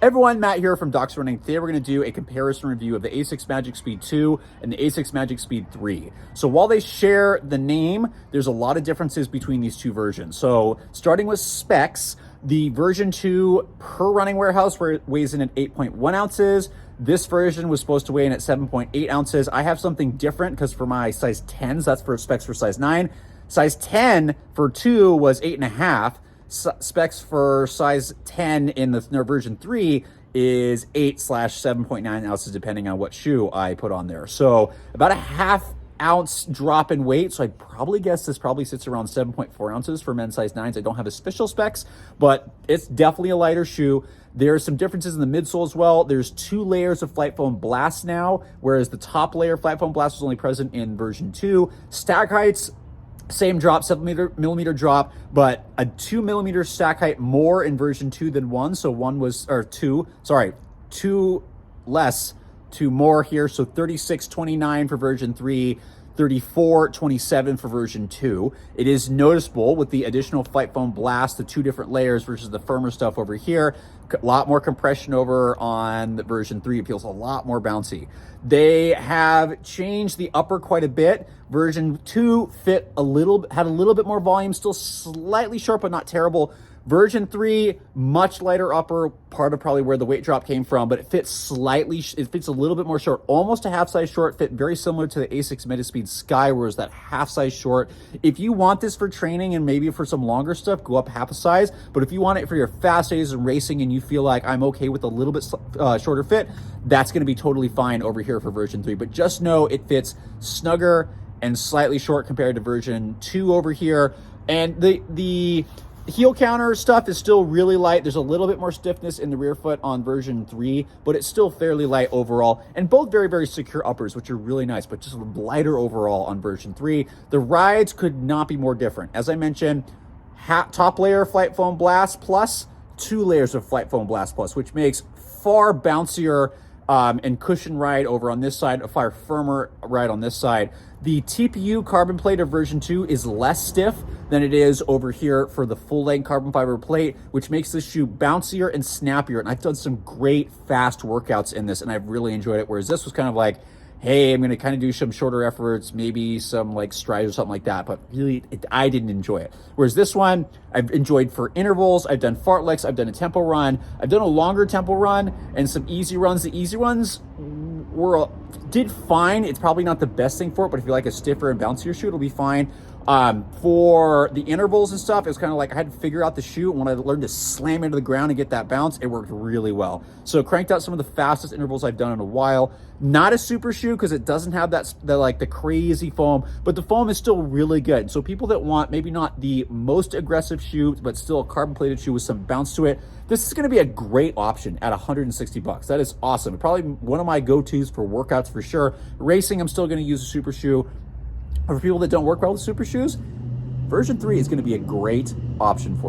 Everyone, Matt here from Docs Running. Today we're going to do a comparison review of the Asics Magic Speed 2 and the Asics Magic Speed 3. So while they share the name, there's a lot of differences between these two versions. So starting with specs, the version 2 per running warehouse weighs in at 8.1 ounces. This version was supposed to weigh in at 7.8 ounces. I have something different because for my size 10s, that's for specs for size 9. Size 10 for 2 was 8.5. Specs for size 10 in the version 3 is 8/7.9 ounces, depending on what shoe I put on there. So about a half ounce drop in weight. So I'd probably guess this probably sits around 7.4 ounces for men's size 9s. I don't have official specs, but it's definitely a lighter shoe. There's some differences in the midsole as well. There's 2 layers of Flight Foam Blast now, whereas the top layer Flight Foam Blast was only present in version 2. Stack heights, same drop, 7mm drop, but a 2mm stack height more in version 2 than 1. So 2 less, 2 more here. So 36.29 for version 3, 34.27 for version 2. It is noticeable with the additional Flight Foam Blast, the 2 different layers versus the firmer stuff over here. A lot more compression over on the version 3. It feels a lot more bouncy. They have changed the upper quite a bit. Version 2 had a little bit more volume, still slightly short, but not terrible. Version 3, much lighter upper, part of probably where the weight drop came from, but it fits a little bit more short, almost a half size short, fit very similar to the Asics Magic Speed Sky, where it's that half size short. If you want this for training and maybe for some longer stuff, go up half a size. But if you want it for your fast days and racing and you feel like I'm okay with a little bit shorter fit, that's gonna be totally fine over here for version 3. But just know it fits snugger and slightly short compared to version 2 over here. And the heel counter stuff is still really light. There's a little bit more stiffness in the rear foot on version 3, but it's still fairly light overall. And both very, very secure uppers, which are really nice, but just lighter overall on version 3. The rides could not be more different. As I mentioned, top layer Flight Foam Blast plus 2 layers of Flight Foam Blast plus, which makes far bouncier and cushion ride over on this side, a far firmer ride on this side. The TPU carbon plate of version 2 is less stiff than it is over here for the full-length carbon fiber plate, which makes this shoe bouncier and snappier. And I've done some great fast workouts in this, and I've really enjoyed it. Whereas this was kind of like, hey, I'm going to kind of do some shorter efforts, maybe some like strides or something like that, but really, I didn't enjoy it. Whereas this one, I've enjoyed for intervals. I've done fartleks, I've done a tempo run, I've done a longer tempo run and some easy runs. The easy runs did fine. It's probably not the best thing for it, but if you like a stiffer and bouncier shoe, it'll be fine. For the intervals and stuff, it was kind of like I had to figure out the shoe. And when I learned to slam into the ground and get that bounce, it worked really well. So cranked out some of the fastest intervals I've done in a while. Not a super shoe because it doesn't have the crazy foam, but the foam is still really good. So people that want maybe not the most aggressive shoe, but still a carbon plated shoe with some bounce to it, this is going to be a great option at 160 bucks. That is awesome. Probably one of my go-tos for workouts for sure. Racing, I'm still going to use a super shoe. For people that don't work well with super shoes, version 3 is going to be a great option for you.